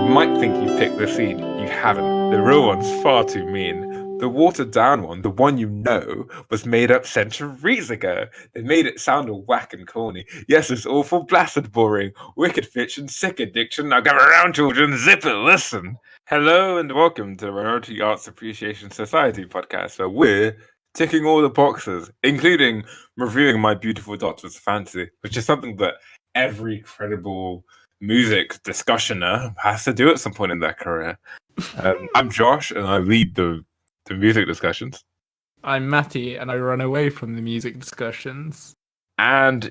might think you picked the seed. You haven't. The real one's far too mean. The watered down one, the one you know, was made up centuries ago. They made it sound all whack and corny. Yes, it's awful, blasted, boring, wicked fiction, sick addiction. Now come around, children, zip it, listen. Hello and welcome to the Minority Arts Appreciation Society podcast, where we're ticking all the boxes, including reviewing My Beautiful Doctor's Fantasy, which is something that every credible music discussioner has to do at some point in their career. I'm Josh, and I lead the music discussions. I'm Mattie, and I run away from the music discussions. And,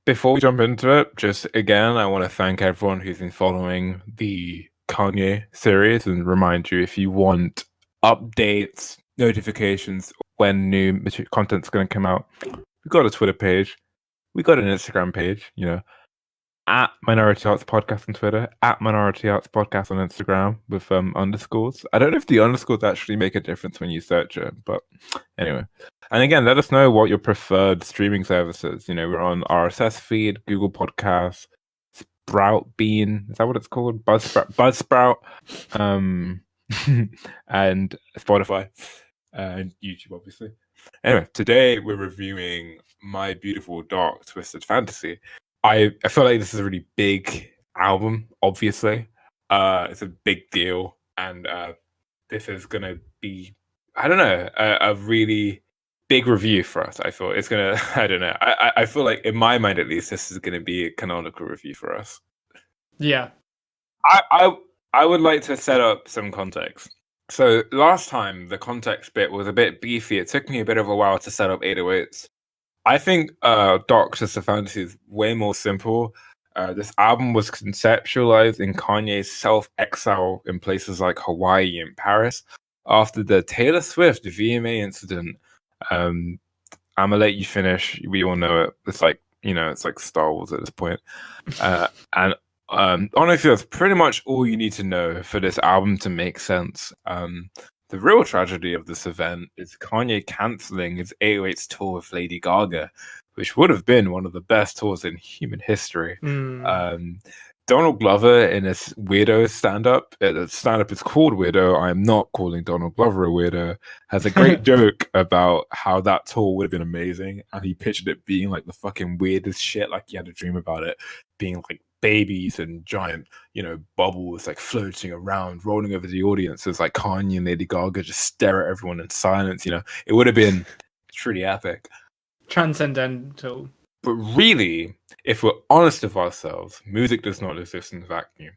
before we jump into it, just again, I want to thank everyone who's been following the Kanye series and remind you, if you want updates, notifications, when new content's going to come out, we've got a Twitter page, we got an Instagram page, at Minority Arts Podcast on Twitter, at Minority Arts Podcast on Instagram with underscores. I don't know if the underscores actually make a difference when you search it, but anyway. And again, let us know what your preferred streaming services. We're on RSS feed, Google Podcasts, Sprout Bean. Is that what it's called? Buzzsprout, and Spotify, and YouTube, obviously. Anyway, today we're reviewing My Beautiful Dark Twisted Fantasy. I feel like this is a really big album, obviously. It's a big deal, and this is going to be, I don't know, a really big review for us. I feel it's going to, I don't know. I feel like, in my mind at least, this is going to be a canonical review for us. Yeah. I would like to set up some context. So last time, the context bit was a bit beefy. It took me a bit of a while to set up 808s. I think Dark Twisted Fantasy is way more simple. This album was conceptualized in Kanye's self-exile in places like Hawaii and Paris after the Taylor Swift VMA incident. I'm gonna let you finish. We all know it. It's like, it's like Star Wars at this point. And honestly, that's pretty much all you need to know for this album to make sense. The real tragedy of this event is Kanye cancelling his 808s tour with Lady Gaga, which would have been one of the best tours in human history. Donald Glover, in his weirdo stand-up, the stand-up is called Weirdo, I am not calling Donald Glover a weirdo, has a great joke about how that tour would have been amazing, and he pictured it being like the fucking weirdest shit, like he had a dream about it, being like babies and giant, bubbles like floating around, rolling over the audience as like Kanye and Lady Gaga just stare at everyone in silence. It would have been truly epic. Transcendental. But really, if we're honest with ourselves, music does not exist in a vacuum.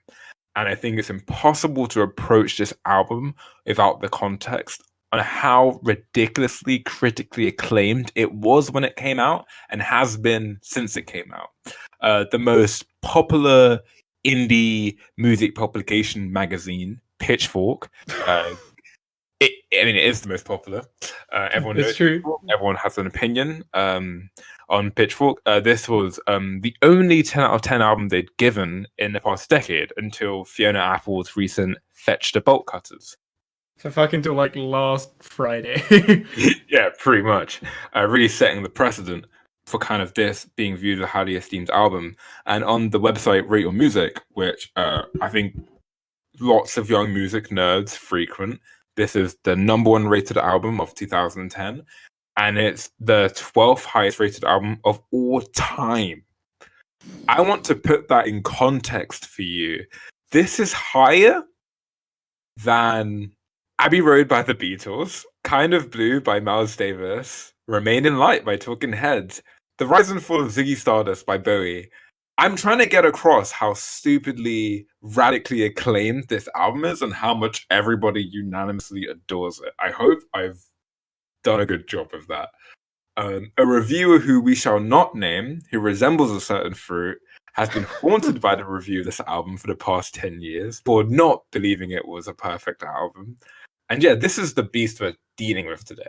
And I think it's impossible to approach this album without the context on how ridiculously critically acclaimed it was when it came out and has been since it came out. The most popular indie music publication magazine, Pitchfork. It is the most popular. Everyone knows. True. Everyone has an opinion on Pitchfork. This was the only 10 out of 10 album they'd given in the past decade until Fiona Apple's recent Fetch the Bolt Cutters. So fucking till like last Friday. Yeah, pretty much. Really setting the precedent for kind of this being viewed as a highly esteemed album. And on the website Rate Your Music, which I think lots of young music nerds frequent, this is the number one rated album of 2010. And it's the 12th highest rated album of all time. I want to put that in context for you. This is higher than Abbey Road by the Beatles, Kind of Blue by Miles Davis, Remain in Light by Talking Heads, The Rise and Fall of Ziggy Stardust by Bowie. I'm trying to get across how stupidly, radically acclaimed this album is and how much everybody unanimously adores it. I hope I've done a good job of that. A reviewer who we shall not name, who resembles a certain fruit, has been haunted by the review of this album for the past 10 years for not believing it was a perfect album. And yeah, this is the beast we're dealing with today.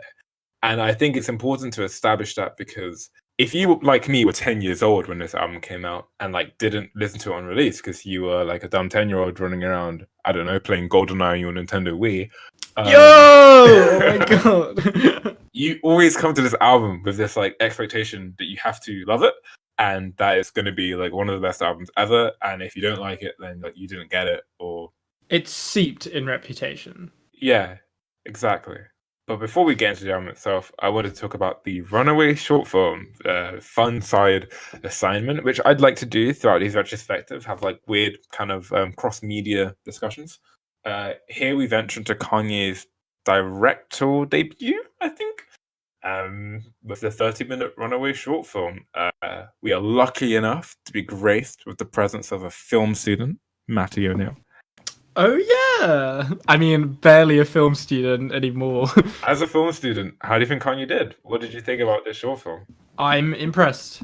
And I think it's important to establish that because if you, like me, were 10 years old when this album came out and like didn't listen to it on release because you were like a dumb 10-year-old running around, I don't know, playing GoldenEye on your Nintendo Wii. Oh my god. You always come to this album with this like expectation that you have to love it and that it's going to be like one of the best albums ever. And if you don't like it, then like you didn't get it, or It's seeped in reputation. Yeah, exactly. But before we get into the album itself, I wanted to talk about the Runaway short film, fun side assignment, which I'd like to do throughout these retrospectives, have like weird kind of cross-media discussions. Here we venture into Kanye's directorial debut, I think, with the 30-minute Runaway short film. We are lucky enough to be graced with the presence of a film student, Mattie O'Neill. Oh yeah, I mean, barely a film student anymore. As a film student, how do you think Kanye did? What did you think about this short film? I'm impressed.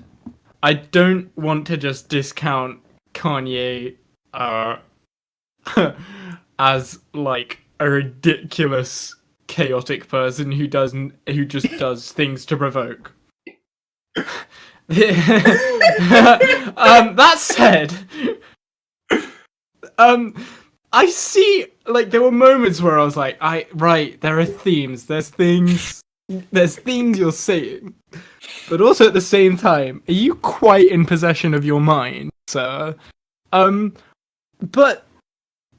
I don't want to just discount Kanye as like a ridiculous chaotic person who just does things to provoke. That said, I see, like, there were moments where I was like, there are themes, there's things you're saying, but also at the same time, are you quite in possession of your mind, sir? But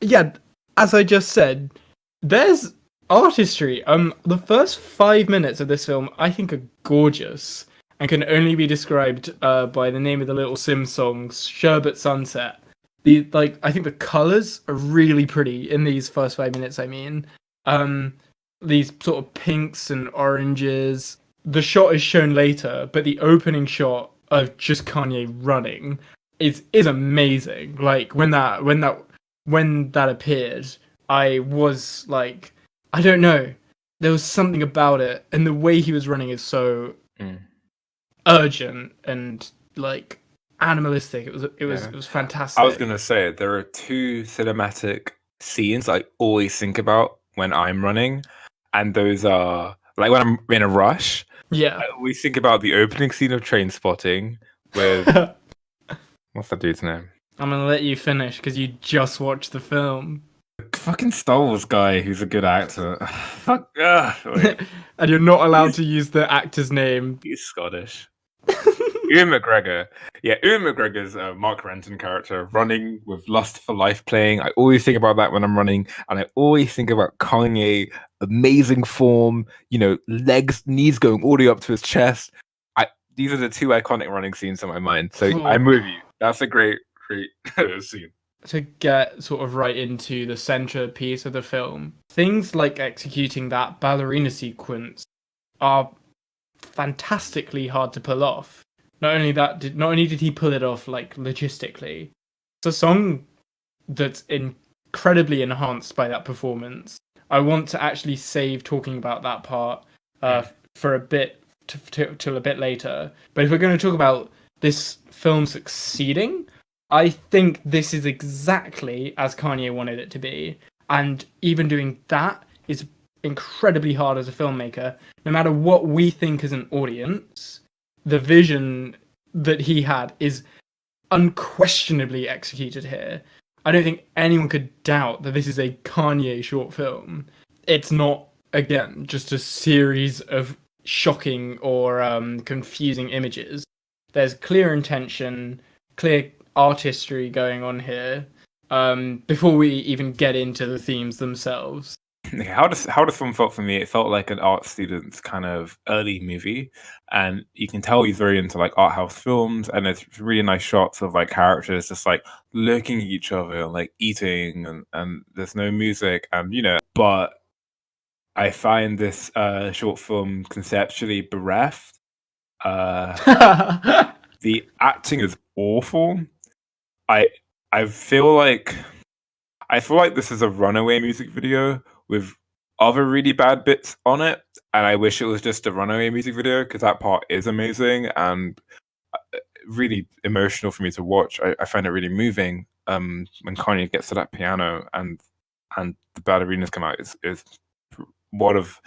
yeah, as I just said, there's artistry. The first 5 minutes of this film, I think, are gorgeous and can only be described by the name of the Little Sims songs, Sherbet Sunset. I think the colors are really pretty in these first 5 minutes. I mean, these sort of pinks and oranges. The shot is shown later, but the opening shot of just Kanye running is amazing. Like when that appeared, I was like, I don't know, there was something about it, and the way he was running is so urgent and like animalistic. It was fantastic. I was gonna say there are two cinematic scenes I always think about when I'm running, and those are like when I'm in a rush. Yeah, I always think about the opening scene of Trainspotting with what's that dude's name? I'm gonna let you finish because you just watched the film. The fucking Star Wars guy who's a good actor. Fuck. And you're not allowed to use the actor's name. He's Scottish. Ewan McGregor. Yeah, Ewan McGregor's Mark Renton character running with Lust for Life playing. I always think about that when I'm running. And I always think about Kanye, amazing form, legs, knees going all the way up to his chest. These are the two iconic running scenes in my mind. So I'm with you. That's a great scene. To get sort of right into the centerpiece of the film, things like executing that ballerina sequence are fantastically hard to pull off. Not only did he pull it off like logistically, it's a song that's incredibly enhanced by that performance. I want to actually save talking about that part for a bit till a bit later. But if we're going to talk about this film succeeding, I think this is exactly as Kanye wanted it to be. And even doing that is incredibly hard as a filmmaker. No matter what we think as an audience, the vision that he had is unquestionably executed here. I don't think anyone could doubt that this is a Kanye short film. It's not, again, just a series of shocking or confusing images. There's clear intention, clear artistry going on here, before we even get into the themes themselves. How the film felt for me, it felt like an art student's kind of early movie, and you can tell he's very into like art house films, and there's really nice shots of like characters just like looking at each other and like eating, and there's no music, and but I find this short film conceptually bereft. The acting is awful. I feel like this is a Runaway music video with other really bad bits on it, and I wish it was just a Runaway music video because that part is amazing and really emotional for me to watch. I find it really moving when Kanye gets to that piano and the ballerinas come out. Is one of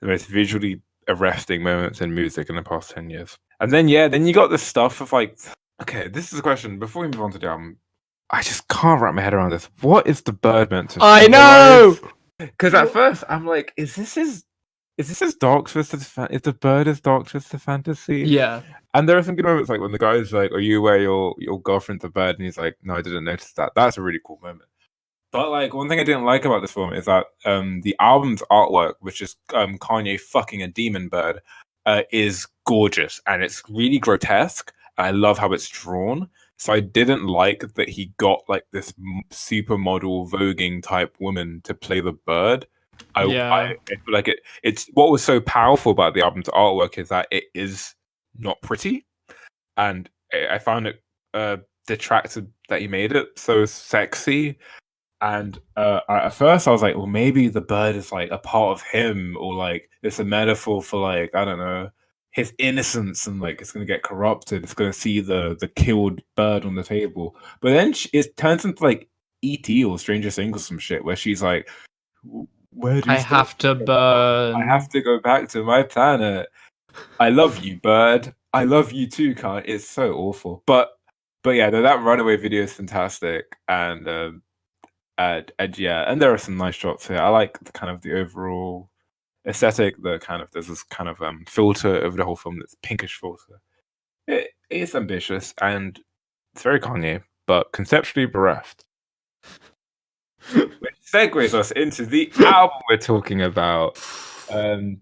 the most visually arresting moments in music in the past 10 years. And then you got this stuff of like, okay, this is a question before we move on to the album. I just can't wrap my head around this. What is the bird meant to I know! Because at first I'm like, is this his dark twisted? Is the bird his dark twisted fantasy? Yeah. And there are some good moments, like when the guy's like, "Are you aware your girlfriend's a bird?" And he's like, "No, I didn't notice that." That's a really cool moment. But like one thing I didn't like about this film is that the album's artwork, which is Kanye fucking a demon bird, is gorgeous and it's really grotesque. I love how it's drawn. So I didn't like that he got like this supermodel voguing type woman to play the bird. I feel like it's what was so powerful about the album's artwork is that it is not pretty, and I found it detracted that he made it so sexy. And at first, I was like, well, maybe the bird is like a part of him, or like it's a metaphor for like I don't know his innocence, and like it's gonna get corrupted. It's gonna see the killed bird on the table, but then it turns into like E.T. or Stranger Things or some shit, where she's like, "Where do I have to burn. I have to go back to my planet. I love you, bird. I love you too, Khan." It's so awful, but yeah, no, that runaway video is fantastic, and yeah, and there are some nice shots here. I like the kind of the overall aesthetic. The kind of there's this kind of filter over the whole film, that's pinkish filter. It's ambitious and it's very Kanye, but conceptually bereft. Which segues us into the album we're talking about.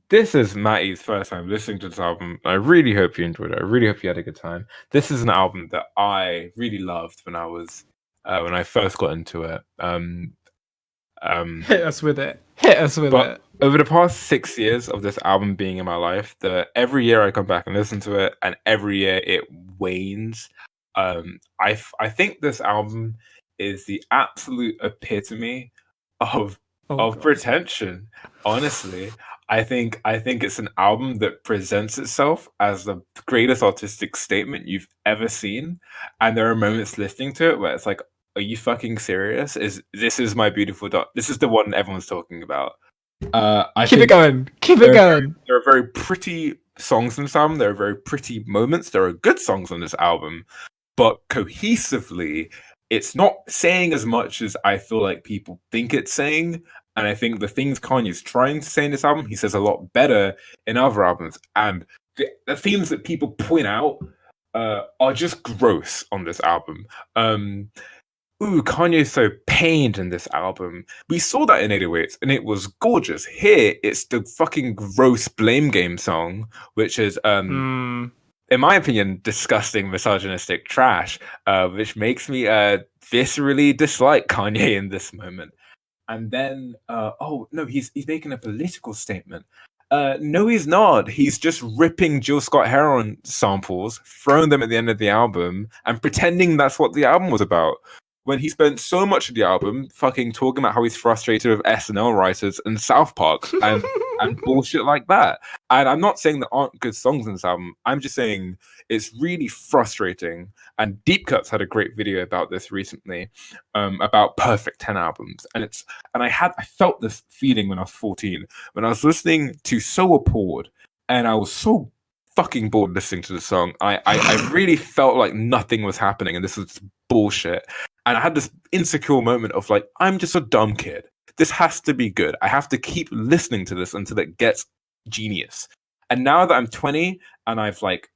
This is Mattie's first time listening to this album. I really hope you enjoyed it. I really hope you had a good time. This is an album that I really loved when I first got into it. Hit us with it. Hit us with it. Over the past 6 years of this album being in my life, every year I come back and listen to it, and every year it wanes. I think this album is the absolute epitome of pretension. Honestly, I think it's an album that presents itself as the greatest artistic statement you've ever seen, and there are moments listening to it where it's like, are you fucking serious? This is my beautiful dot? This is the one everyone's talking about. Keep it going. There are very pretty songs in this album. There are very pretty moments. There are good songs on this album, but cohesively, it's not saying as much as I feel like people think it's saying. And I think the things Kanye's trying to say in this album, he says a lot better in other albums. And the themes that people point out are just gross on this album. Kanye's so pained in this album. We saw that in 808s, and it was gorgeous. Here, it's the fucking gross Blame Game song, which is, in my opinion, disgusting, misogynistic trash, which makes me viscerally dislike Kanye in this moment. And then, he's making a political statement. No, he's not. He's just ripping Jill Scott Heron samples, throwing them at the end of the album, and pretending that's what the album was about. When he spent so much of the album fucking talking about how he's frustrated with SNL writers and South Park and bullshit like that. And I'm not saying there aren't good songs in this album. I'm just saying it's really frustrating. And Deep Cuts had a great video about this recently, about Perfect 10 albums. And I felt this feeling when I was 14, when I was listening to So Appalled, and I was so fucking bored listening to the song. I really felt like nothing was happening, and this was bullshit. And I had this insecure moment of like, I'm just a dumb kid. This has to be good. I have to keep listening to this until it gets genius. And now that I'm 20 and I've like,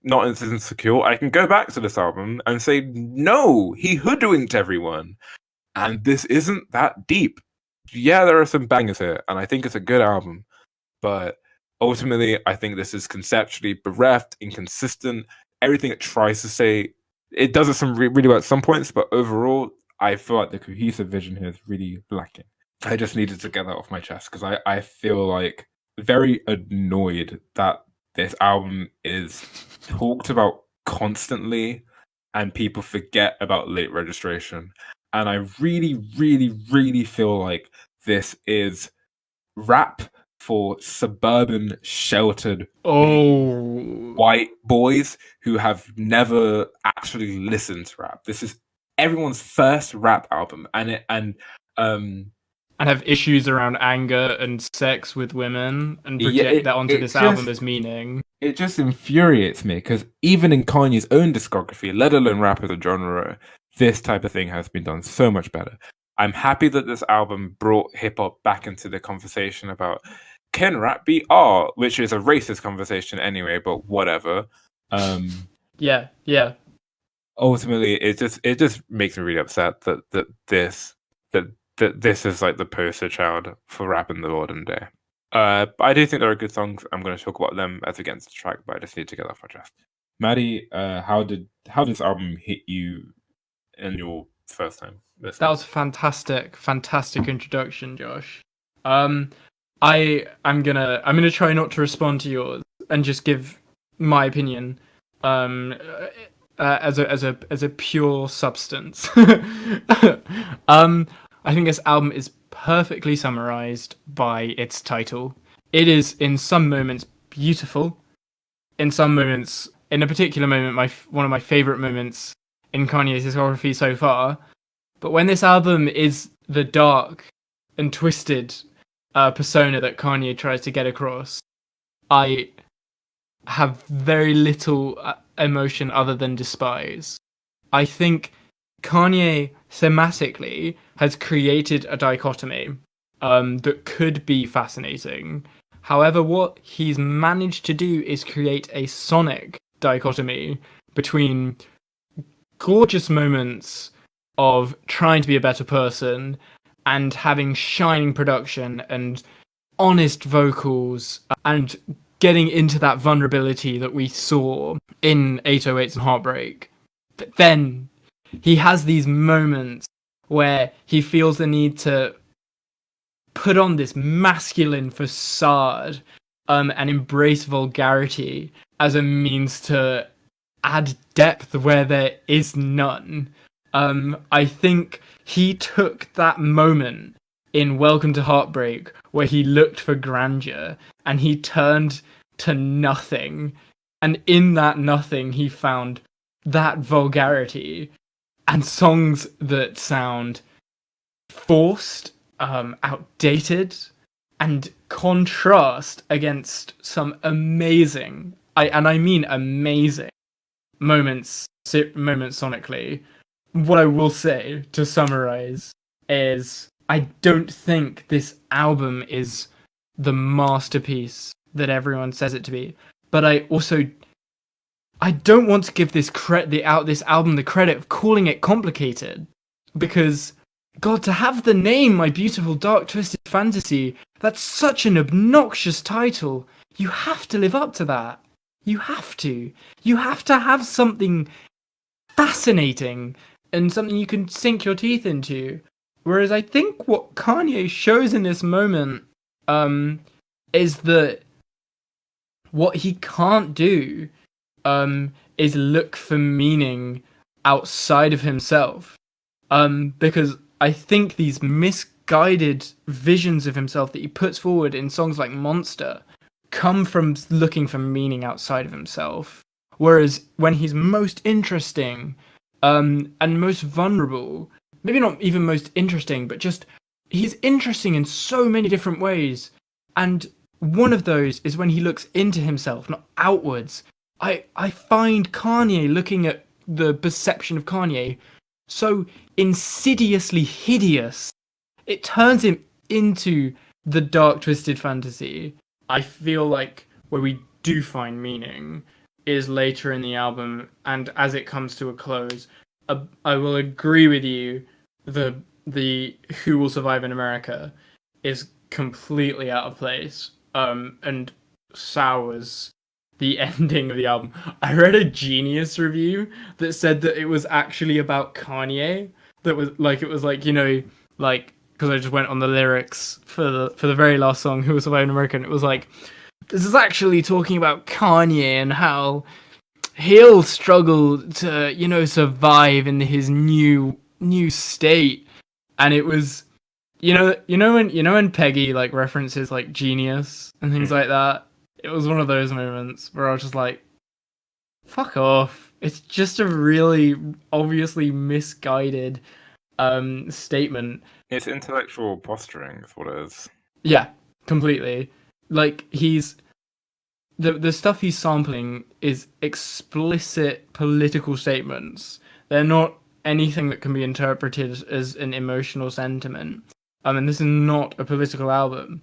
not as insecure, I can go back to this album and say, no, he hoodwinked everyone. And this isn't that deep. Yeah, there are some bangers here, and I think it's a good album. But ultimately, I think this is conceptually bereft, inconsistent. Everything it tries to say, it does it some really well at some points, but overall, I feel like the cohesive vision here is really lacking. I just needed to get that off my chest because I feel like very annoyed that this album is talked about constantly and people forget about Late Registration. And I really, really, really feel like this is rap for suburban, sheltered white boys who have never actually listened to rap. This is everyone's first rap album, and have issues around anger and sex with women, and project that onto this album as meaning. It just infuriates me because even in Kanye's own discography, let alone rap as a genre, this type of thing has been done so much better. I'm happy that this album brought hip hop back into the conversation about can rap be art, which is a racist conversation anyway, but whatever. Yeah. Ultimately, it just makes me really upset that this that this is like the poster child for rap in the modern day. But I do think there are good songs. I'm going to talk about them as we get into the track, but I just need to get that off my chest. Mattie, how did this album hit you in your first time listening? That was a fantastic introduction, Josh. I'm gonna try not to respond to yours and just give my opinion as a pure substance. I think this album is perfectly summarized by its title. It is in some moments beautiful, in some moments, in a particular moment, one of my favorite moments in Kanye's discography so far. But when this album is the dark and twisted persona that Kanye tries to get across, I have very little emotion other than despise. I think Kanye thematically has created a dichotomy that could be fascinating. However, what he's managed to do is create a sonic dichotomy between gorgeous moments of trying to be a better person and having shining production and honest vocals and getting into that vulnerability that we saw in 808s and Heartbreak. But then he has these moments where he feels the need to put on this masculine facade and embrace vulgarity as a means to add depth where there is none. I think he took that moment in Welcome to Heartbreak where he looked for grandeur and he turned to nothing. And in that nothing, he found that vulgarity and songs that sound forced, outdated, and contrast against some amazing, I mean amazing, moments sonically. What I will say to summarize is I don't think this album is the masterpiece that everyone says it to be, but I don't want to give this album the credit of calling it complicated, because God, to have the name My Beautiful Dark Twisted Fantasy, that's such an obnoxious title. You have to live up to that. You have to have something fascinating and something you can sink your teeth into. Whereas I think what Kanye shows in this moment is that what he can't do is look for meaning outside of himself. Because I think these misguided visions of himself that he puts forward in songs like Monster come from looking for meaning outside of himself. Whereas when he's most interesting and most vulnerable, maybe not even most interesting, but just he's interesting in so many different ways. And one of those is when he looks into himself, not outwards. I find Kanye, looking at the perception of Kanye, so insidiously hideous. It turns him into the dark, twisted fantasy. I feel like where we do find meaning is later in the album, and as it comes to a close, I will agree with you. The Who Will Survive in America is completely out of place, and sours the ending of the album. I read a Genius review that said that it was actually about Kanye. That was like, it was like, you know, like, because I just went on the lyrics for the very last song, Who Will Survive in America, and it was like, this is actually talking about Kanye and how he'll struggle to, you know, survive in his new state. And it was, you know when Peggy like references like Genius and things like that. It was one of those moments where I was just like, fuck off. It's just a really obviously misguided statement. It's intellectual posturing, is what it is. Yeah, completely. Like, he's the stuff he's sampling is explicit political statements. They're not anything that can be interpreted as an emotional sentiment. And this is not a political album.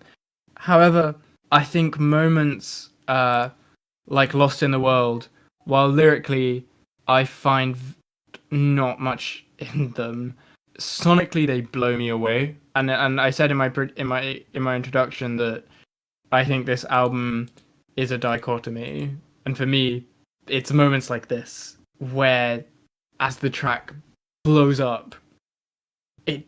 However, I think moments like Lost in the World, while lyrically I find not much in them, sonically they blow me away, and I said in my introduction that I think this album is a dichotomy, and for me, it's moments like this where, as the track blows up, it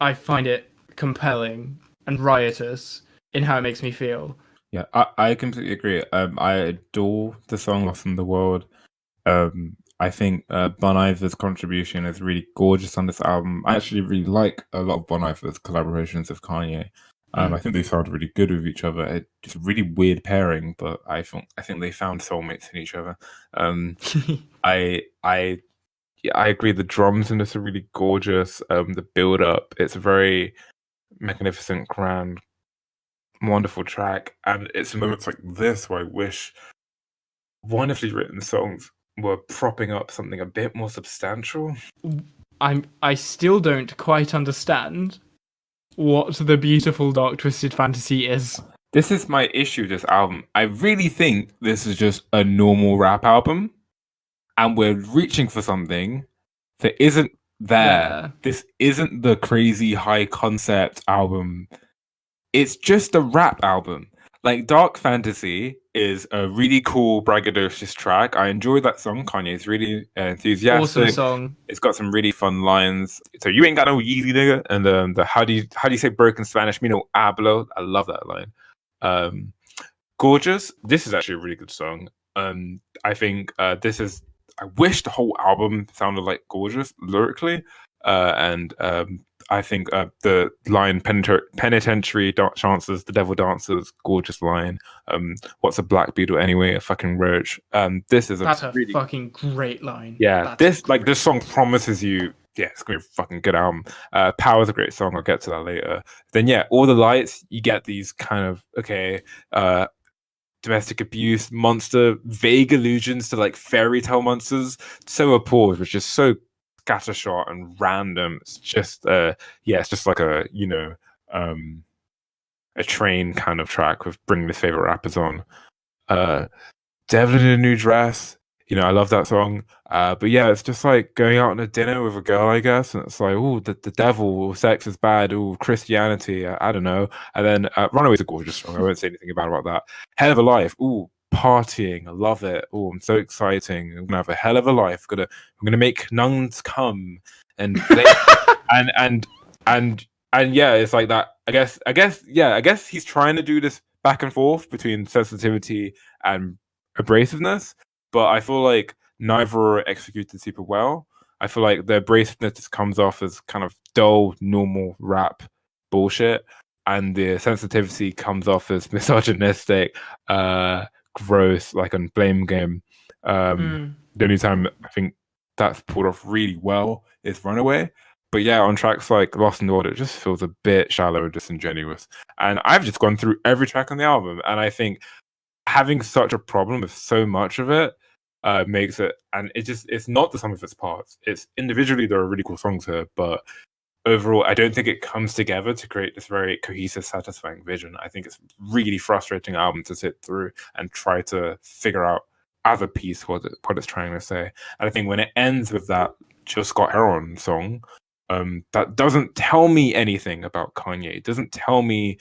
I find it compelling and riotous in how it makes me feel. Yeah, I completely agree. I adore the song "Lost in the World." I think Bon Iver's contribution is really gorgeous on this album. I actually really like a lot of Bon Iver's collaborations with Kanye. I think they sound really good with each other. It's a really weird pairing, but I think they found soulmates in each other. I I yeah, I agree. The drums in this are really gorgeous. The build up, it's a very magnificent, grand, wonderful track, and it's moments like this where I wish wonderfully written songs were propping up something a bit more substantial. I still don't quite understand what the beautiful dark twisted fantasy is. This is my issue with this album. I really think this is just a normal rap album, and we're reaching for something that isn't there. This isn't the crazy high concept album. It's just a rap album. Like Dark Fantasy is a really cool braggadocious track. I enjoy that song. Kanye's really enthusiastic. Awesome song. It's got some really fun lines. So you ain't got no Yeezy nigga, and the how do you say broken Spanish? Me no hablo. I love that line. Gorgeous. This is actually a really good song. I think this is. I wish the whole album sounded like Gorgeous lyrically, and I think the line penitentiary chances, the devil dances, gorgeous line. What's a black beetle anyway? A fucking roach. This is That's a really fucking great line. Yeah, this song promises you. Yeah, it's gonna be a fucking good album. Power's a great song. I'll get to that later. Then yeah, All the Lights. You get these kind of domestic abuse monster, vague allusions to like fairy tale monsters. So Appalled, which is so scattershot and random. It's just it's just like a a train kind of track with bringing his favorite rappers on. Devil in a New Dress, I love that song. But yeah, it's just like going out on a dinner with a girl, I guess, and it's like, oh, the devil, sex is bad, oh, Christianity, I don't know. And then Runaway's a gorgeous song. I won't say anything bad about that. Hell of a Life, ooh, partying, I love it. Oh, I'm so exciting. I'm gonna have a hell of a life. I'm gonna make nuns come and play and yeah, it's like that. I guess he's trying to do this back and forth between sensitivity and abrasiveness, but I feel like neither are executed super well. I feel like the abrasiveness just comes off as kind of dull, normal rap bullshit, and the sensitivity comes off as misogynistic, gross, like on Blame Game. The only time I think that's pulled off really well is Runaway. But yeah, on tracks like Lost in the World, it just feels a bit shallow and disingenuous. And I've just gone through every track on the album, and I think having such a problem with so much of it makes it, and it's not the sum of its parts. It's individually there are really cool songs here, but overall, I don't think it comes together to create this very cohesive, satisfying vision. I think it's really frustrating album to sit through and try to figure out as a piece what it's trying to say. And I think when it ends with that Jill Scott Heron song, that doesn't tell me anything about Kanye. It doesn't tell me.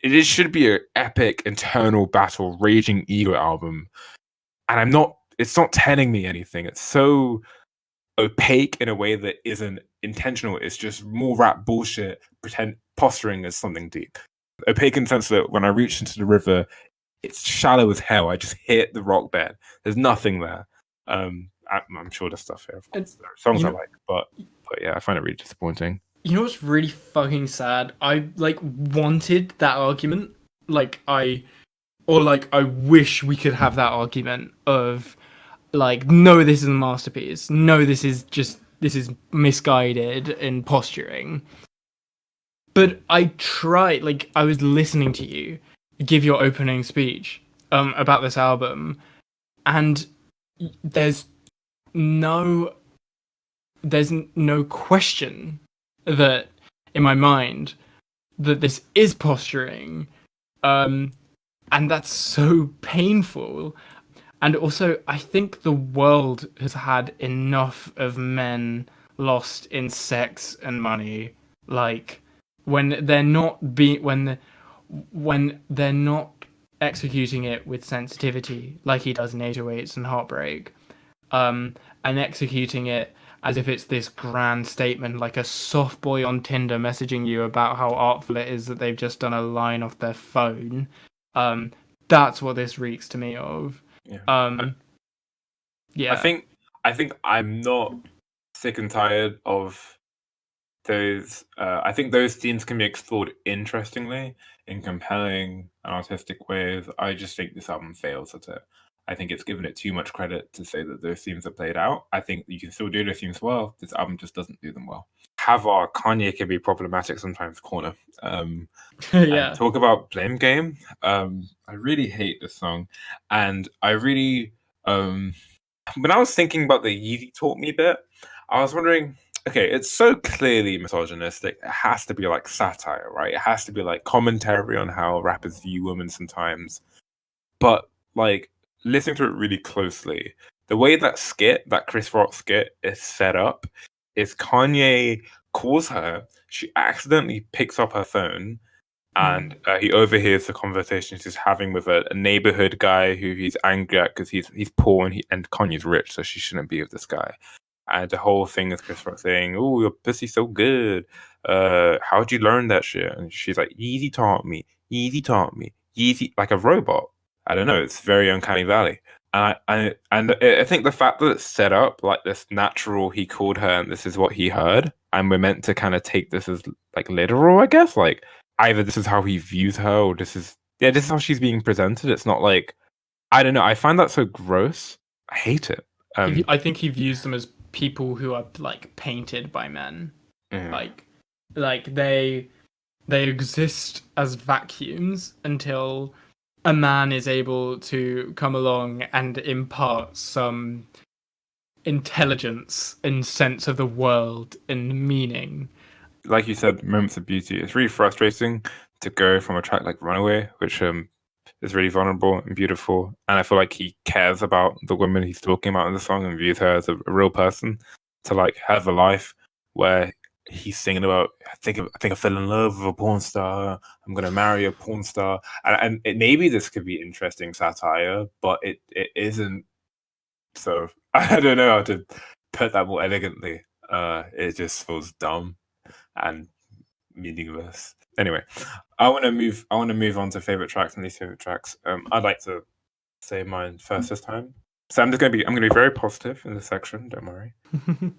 It should be an epic internal battle, raging ego album, and it's not telling me anything. It's so opaque in a way that isn't intentional. It's just more rap bullshit, posturing as something deep. Opaque in the sense that when I reach into the river, it's shallow as hell. I just hit the rock bed. There's nothing there. I'm sure there's stuff here. Songs I like, but yeah, I find it really disappointing. You know what's really fucking sad? I wanted that argument. I wish we could have that argument of no, this is a masterpiece. No, this is misguided in posturing. But I tried, I was listening to you give your opening speech about this album, and there's no question that in my mind that this is posturing, and that's so painful. And also, I think the world has had enough of men lost in sex and money. Like when they're not when they're not executing it with sensitivity like he does in 808s and Heartbreak, and executing it as if it's this grand statement, like a soft boy on Tinder messaging you about how artful it is that they've just done a line off their phone. That's what this reeks to me of. Yeah. Yeah. I think I'm not sick and tired of those. I think those themes can be explored interestingly in compelling and artistic ways. I just think this album fails at it. I think it's given it too much credit to say that those themes are played out. I think you can still do those themes well. This album just doesn't do them well. Have our Kanye can be problematic sometimes corner. Yeah. And talk about Blame Game. I really hate this song, and I really when I was thinking about the Yeezy Taught Me bit, I was wondering, okay, it's so clearly misogynistic. It has to be like satire, right? It has to be like commentary on how rappers view women sometimes. But like listening to it really closely, the way that skit, that Chris Rock skit is set up, is Kanye calls her, she accidentally picks up her phone and he overhears the conversation she's having with a neighborhood guy who he's angry at because he's poor and Kanye's rich, so she shouldn't be with this guy. And the whole thing is Chris Rock saying, "Oh, your pussy's so good. How'd you learn that shit?" And she's like, "Yeezy taught me. Yeezy taught me. Yeezy," like a robot. I don't know. It's very uncanny valley. I think the fact that it's set up like this natural, he called her and this is what he heard, and we're meant to kind of take this as like literal, I guess. Like either this is how he views her, or this is how she's being presented. It's not like I don't know. I find that so gross. I hate it. I think he views them as people who are like painted by men. Yeah. Like they exist as vacuums until a man is able to come along and impart some intelligence and sense of the world and meaning. Like you said, moments of beauty. It's really frustrating to go from a track like Runaway, which is really vulnerable and beautiful, and I feel like he cares about the woman he's talking about in the song and views her as a real person, to like have a life where he's singing about I think I fell in love with a porn star. I'm gonna marry a porn star, and maybe this could be interesting satire, but it isn't. So I don't know how to put that more elegantly. It just feels dumb and meaningless. Anyway, I want to move on to favorite tracks and least favorite tracks. I'd like to say mine first this time. So I'm gonna be very positive in this section. Don't worry,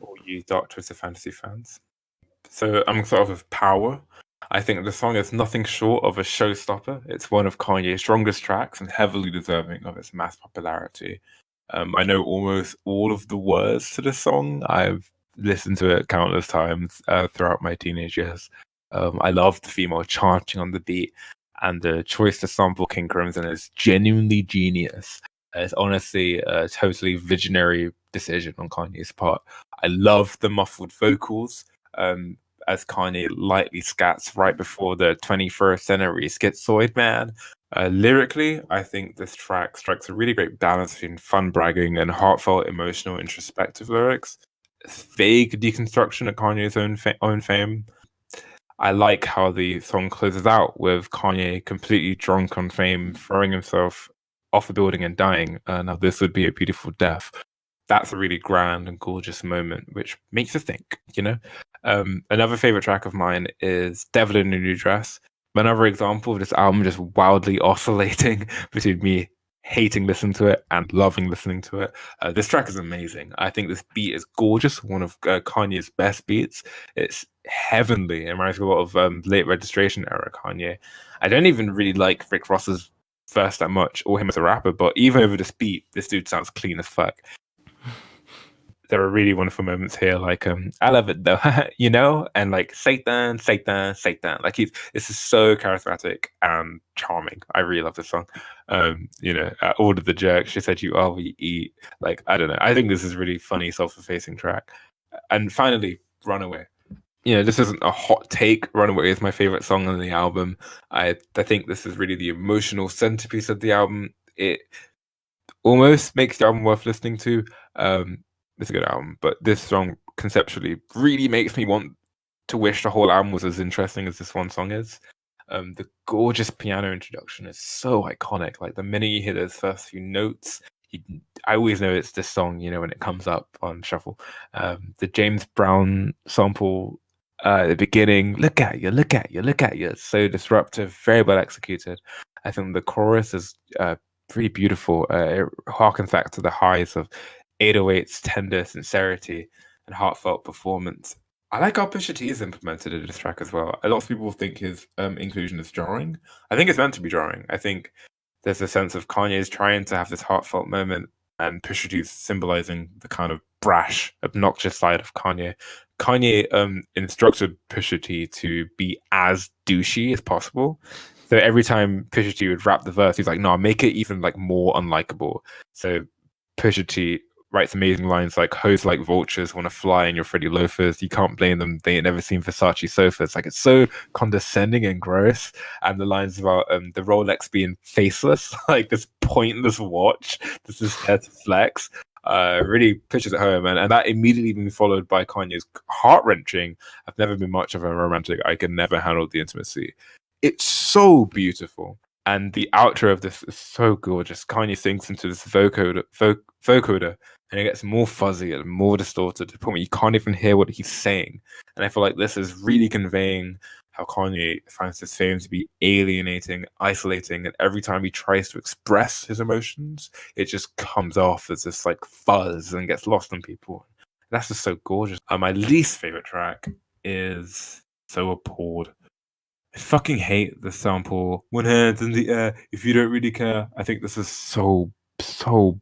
all you Dark Twisted Fantasy fans. So I'm gonna start off with Power. I think the song is nothing short of a showstopper. It's one of Kanye's strongest tracks and heavily deserving of its mass popularity. I know almost all of the words to the song. I've listened to it countless times throughout my teenage years. I love the female chanting on the beat, and the choice to sample King Crimson is genuinely genius. It's honestly a totally visionary decision on Kanye's part. I love the muffled vocals, as Kanye lightly scats right before the 21st century schizoid man. Lyrically, I think this track strikes a really great balance between fun bragging and heartfelt, emotional, introspective lyrics. Vague deconstruction at Kanye's own fame. I like how the song closes out with Kanye completely drunk on fame, throwing himself off a building and dying. Now, this would be a beautiful death. That's a really grand and gorgeous moment, which makes you think, you know? Another favorite track of mine is Devil in a New Dress. Another example of this album just wildly oscillating between me hating listening to it and loving listening to it. This track is amazing. I think this beat is gorgeous, one of Kanye's best beats. It's heavenly. It reminds me a lot of late registration era Kanye. I don't even really like Rick Ross's verse that much, or him as a rapper, but even over this beat, this dude sounds clean as fuck. There are really wonderful moments here, like I love it though, you know, and like Satan, Satan, Satan. Like this is so charismatic and charming. I really love this song. You know, Order the Jerk. She said, "You are what you eat." Like I don't know. I think this is really funny, self-effacing track. And finally, Runaway. You know, this isn't a hot take. Runaway is my favorite song on the album. I think this is really the emotional centerpiece of the album. It almost makes the album worth listening to. It's a good album, but this song conceptually really makes me want to wish the whole album was as interesting as this one song is. The gorgeous piano introduction is so iconic. Like the minute you hear those first few notes, I always know it's this song, when it comes up on shuffle. The James Brown sample at the beginning, look at you, look at you, look at you. It's so disruptive, very well executed. I think the chorus is pretty beautiful. It harkens back to the highs of 808's tender sincerity and heartfelt performance. I like how Pusha T is implemented in this track as well. A lot of people think his inclusion is jarring. I think it's meant to be jarring. I think there's a sense of Kanye's trying to have this heartfelt moment, and Pusha T's symbolizing the kind of brash, obnoxious side of Kanye. Kanye instructed Pusha T to be as douchey as possible. So every time Pusha T would rap the verse, he's like, "No, make it even like more unlikable." So Pusha T writes amazing lines like "Hoes like vultures want to fly in your Freddy loafers. You can't blame them. They ain't never seen Versace sofas." Like it's so condescending and gross. And the lines about the Rolex being faceless, like this pointless watch, this is there to flex. Really pitches it home, and that immediately being followed by Kanye's heart wrenching. I've never been much of a romantic. I can never handle the intimacy. It's so beautiful. And the outro of this is so gorgeous. Kanye sinks into this vocoder, and it gets more fuzzy and more distorted to the point where you can't even hear what he's saying. And I feel like this is really conveying how Kanye finds his fame to be alienating, isolating, and every time he tries to express his emotions, it just comes off as this like fuzz and gets lost on people. That's just so gorgeous. My least favorite track is So Appalled. I fucking hate the sample. One hand in the air, if you don't really care. I think this is so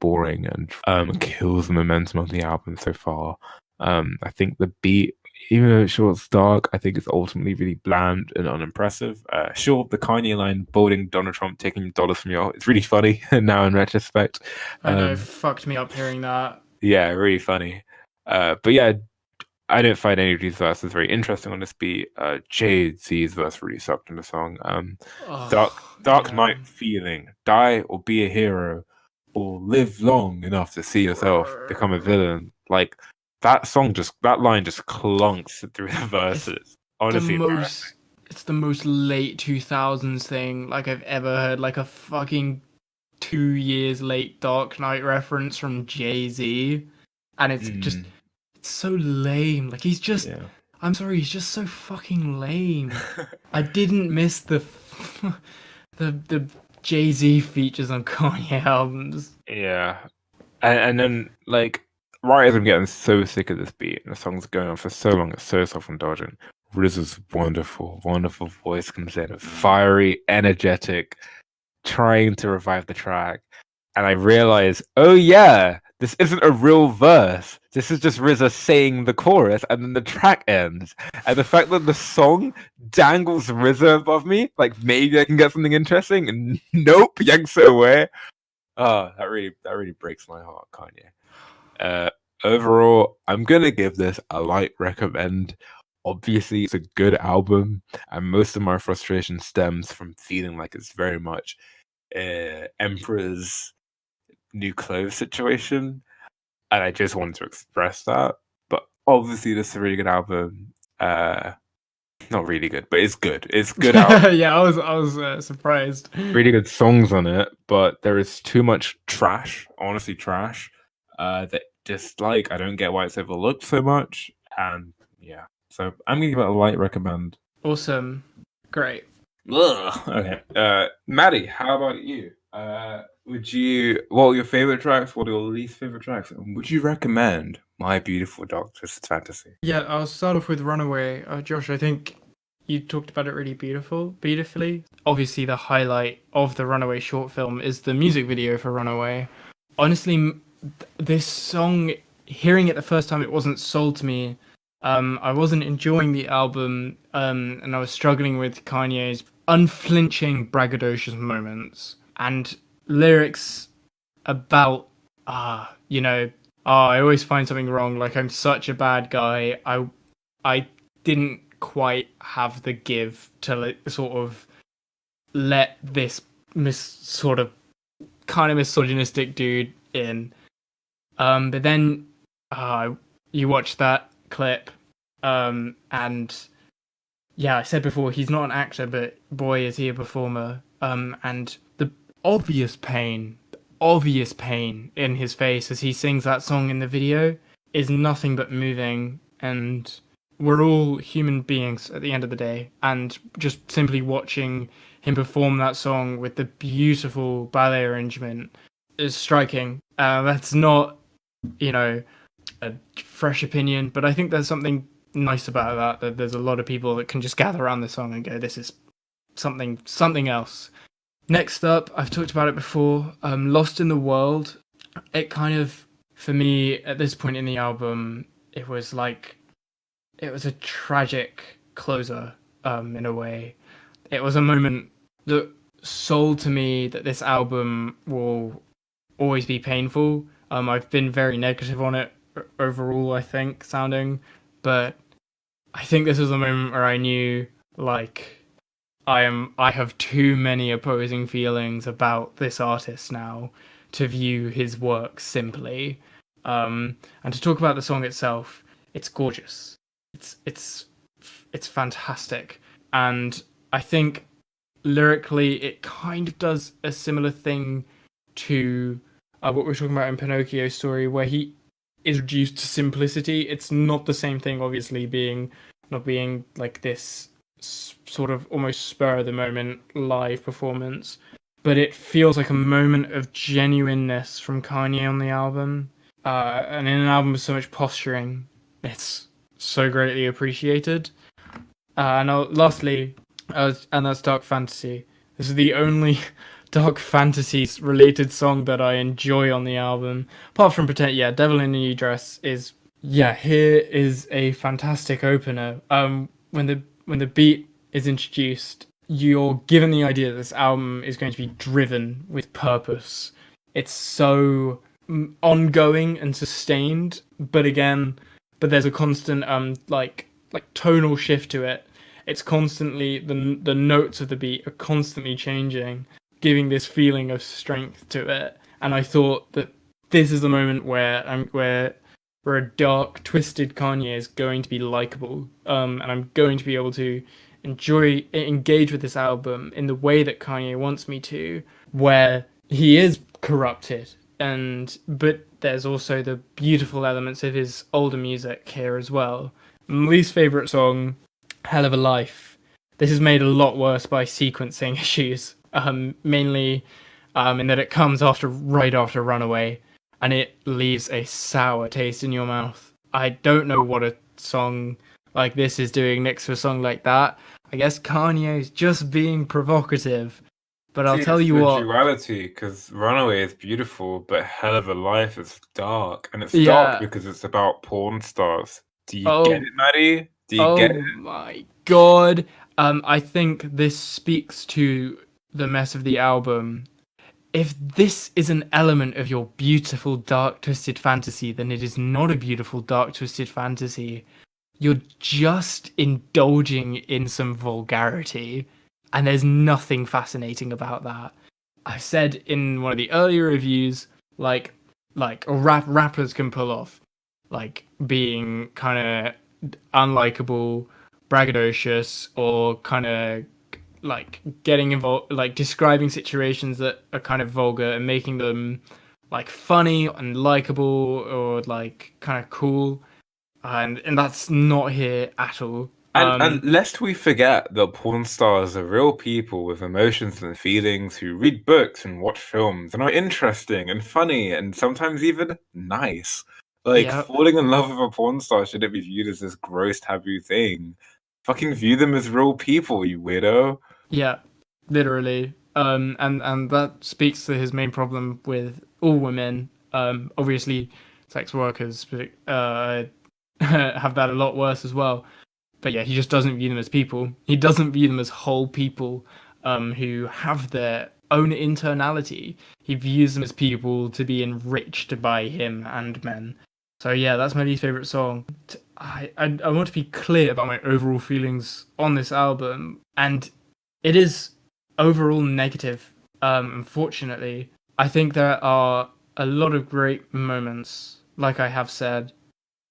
boring and kills the momentum of the album so far. I think the beat, even though it's short, it's dark, I think it's ultimately really bland and unimpressive. Sure, the Kanye line, bolding Donald Trump taking dollars from you, it's really funny now in retrospect. I know, fucked me up hearing that. Yeah, really funny. But yeah, I don't find any of these verses very interesting on this beat. Jay-Z's verse really sucked in the song. Dark night feeling, die or be a hero, or live long enough to see yourself become a villain. Like that line just clunks through the verses. Honestly, it's the most late 2000s thing like I've ever heard. Like a fucking 2 years late Dark Knight reference from Jay-Z, and it's just. So lame. Like he's just I'm sorry, he's just so fucking lame. I didn't miss the Jay-Z features on Kanye albums. Yeah. And then like right as I'm getting so sick of this beat and the song's going on for so long, it's so self-indulgent. RZA's wonderful voice comes in, fiery, energetic, trying to revive the track. And I realize, oh yeah, this isn't a real verse. This is just RZA saying the chorus, and then the track ends. And the fact that the song dangles RZA above me, like maybe I can get something interesting, and nope, yanks it away. Oh, that really breaks my heart, Kanye. Overall, I'm gonna give this a light recommend. Obviously, it's a good album, and most of my frustration stems from feeling like it's very much Emperor's new clothes situation, and I just wanted to express that. But obviously, this is a really good album. Not really good, but it's good. It's good album. Yeah, I was surprised. Really good songs on it, but there is too much trash. Honestly, trash. That just like I don't get why it's overlooked so much, and yeah. So I'm gonna give it a light recommend. Awesome, great. Ugh. Okay. Mattie, how about you? What are your favorite tracks? What are your least favorite tracks? And would you recommend My Beautiful Dark Twisted Fantasy? Yeah, I'll start off with Runaway. Josh, I think you talked about it really beautifully. Obviously, the highlight of the Runaway short film is the music video for Runaway. Honestly, this song, hearing it the first time, it wasn't sold to me. I wasn't enjoying the album, and I was struggling with Kanye's unflinching braggadocious moments and lyrics about I always find something wrong, like I'm such a bad guy. I didn't quite have the give to sort of let this sort of kind of misogynistic dude in. But then you watch that clip. And yeah, I said before, he's not an actor, but boy, is he a performer. And the obvious pain in his face as he sings that song in the video is nothing but moving. And we're all human beings at the end of the day. And just simply watching him perform that song with the beautiful ballet arrangement is striking. That's not, a fresh opinion, but I think there's something nice about that there's a lot of people that can just gather around the song and go, this is something else. Next up, I've talked about it before, Lost in the World. It kind of, for me, at this point in the album, it was a tragic closer, in a way. It was a moment that sold to me that this album will always be painful. I've been very negative on it overall, I think, sounding, but I think this was a moment where I knew, I have too many opposing feelings about this artist now to view his work simply. And to talk about the song itself, it's gorgeous. It's fantastic, and I think lyrically it kind of does a similar thing to what we were talking about in Pinocchio's story, where he is reduced to simplicity. It's not the same thing, obviously, not being like this sort of almost spur of the moment live performance, but it feels like a moment of genuineness from Kanye on the album. And in an album with so much posturing, it's so greatly appreciated. Lastly, and that's Dark Fantasy. This is the only Dark Fantasy related song that I enjoy on the album. Apart from Devil in a New Dress is, here is a fantastic opener. When the beat is introduced, you're given the idea that this album is going to be driven with purpose. It's so ongoing and sustained, but there's a constant tonal shift to it. It's constantly the notes of the beat are constantly changing, giving this feeling of strength to it. And I thought that this is the moment where a dark, twisted Kanye is going to be likable, and I'm going to be able to engage with this album in the way that Kanye wants me to, where he is corrupted, but there's also the beautiful elements of his older music here as well. My least favorite song, Hell of a Life. This is made a lot worse by sequencing issues, mainly in that it comes right after Runaway, and it leaves a sour taste in your mouth. I don't know what a song like this is doing next to a song like that. I guess Kanye's just being provocative, but I'll tell you what. Duality, because Runaway is beautiful, but Hell of a Life is dark, and it's Yeah. dark because it's about porn stars. Do you get it, Matty? Do you get it? Oh my god! I think this speaks to the mess of the album. If this is an element of your beautiful dark twisted fantasy, then it is not a beautiful dark twisted fantasy. You're just indulging in some vulgarity, and there's nothing fascinating about that. I've said in one of the earlier reviews, rappers can pull off being kind of unlikable, braggadocious, or kind of getting involved, describing situations that are kind of vulgar and making them funny and likable or kind of cool, and that's not here at all. And lest we forget that porn stars are real people with emotions and feelings who read books and watch films and are interesting and funny and sometimes even nice. Falling in love with a porn star shouldn't be viewed as this gross taboo thing. Fucking view them as real people, you weirdo. Yeah, literally. And that speaks to his main problem with all women. Obviously, sex workers have that a lot worse as well. But yeah, he just doesn't view them as people. He doesn't view them as whole people who have their own internality. He views them as people to be enriched by him and men. So yeah, that's my least favorite song. I want to be clear about my overall feelings on this album, and it is overall negative. Unfortunately, I think there are a lot of great moments, like I have said,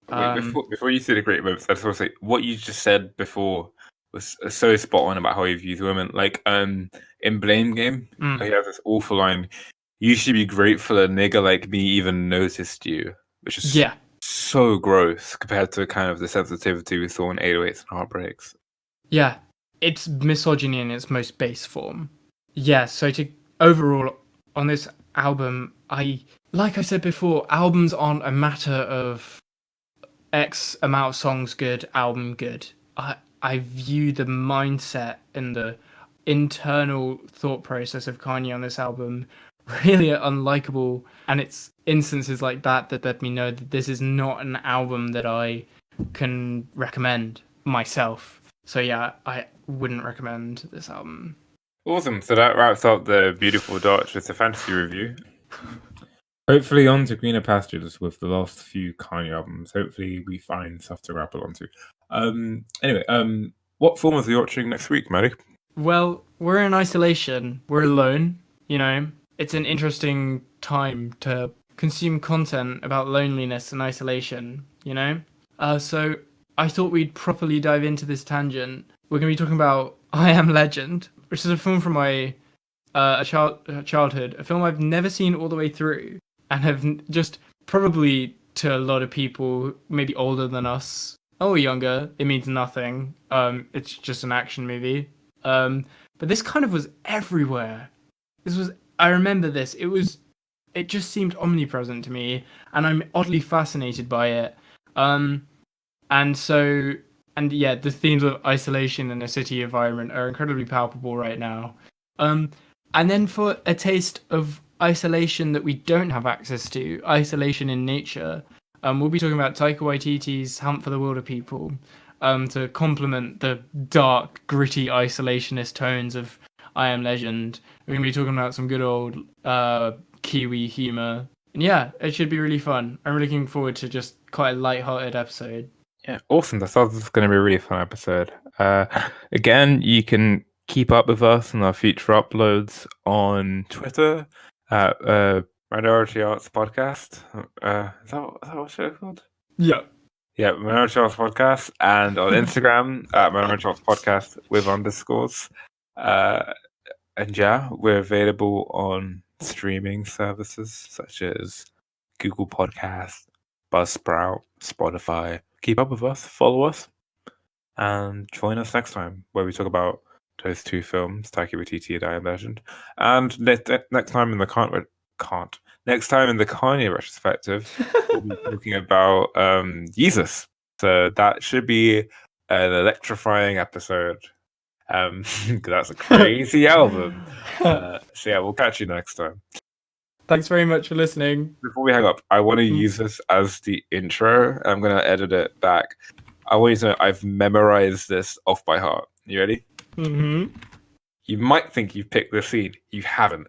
Wait, before you say the great moments, I just want to say what you just said before was so spot on about how he views women. Like, in Blame Game, he has this awful line: "You should be grateful a nigga like me even noticed you," which is so gross compared to kind of the sensitivity we saw in 808s and Heartbreaks. Yeah, it's misogyny in its most base form. Yeah, so overall on this album, like I said before, albums aren't a matter of X amount of songs good, album good. I view the mindset and the internal thought process of Kanye on this album really unlikable, and it's instances like that let me know that this is not an album that I can recommend myself. So yeah, I wouldn't recommend this album. Awesome. So that wraps up the Beautiful Dark with a fantasy review. Hopefully on to greener pastures with the last few Kanye albums. Hopefully we find stuff to grapple onto. Anyway, what films are you watching next week, Matty? Well, we're in isolation. We're alone. You know, it's an interesting time to consume content about loneliness and isolation. You know, so I thought we'd properly dive into this tangent. We're gonna be talking about I Am Legend, which is a film from my childhood, a film I've never seen all the way through, and have just probably to a lot of people, maybe older than us or younger, it means nothing. It's just an action movie. But this kind of was everywhere. I remember this. It just seemed omnipresent to me, and I'm oddly fascinated by it. And yeah, the themes of isolation in a city environment are incredibly palpable right now. And then for a taste of isolation that we don't have access to, isolation in nature, we'll be talking about Taika Waititi's Hunt for the Wilder People, to complement the dark, gritty, isolationist tones of I Am Legend. We're going to be talking about some good old Kiwi humour. And yeah, it should be really fun. I'm really looking forward to just quite a light-hearted episode. Yeah, awesome. That sounds going to be a really fun episode. Again, you can keep up with us and our future uploads on Twitter at Minority Arts Podcast. Is that what it's called? Yeah. Yeah, Minority Arts Podcast, and on Instagram at Minority Arts Podcast with underscores. And yeah, we're available on streaming services such as Google Podcasts, Buzzsprout, Spotify. Keep up with us, follow us, and join us next time where we talk about those two films, Taika Waititi and I Am Legend. And next time in the next time in the Kanye retrospective, we'll be talking about Jesus. So that should be an electrifying episode. That's a crazy album. So yeah, we'll catch you next time. Thanks very much for listening. Before we hang up, I want to use this as the intro. I'm going to edit it back. I want you to know I've memorized this off by heart. You ready? Mm-hmm. You might think you've picked this scene. You haven't.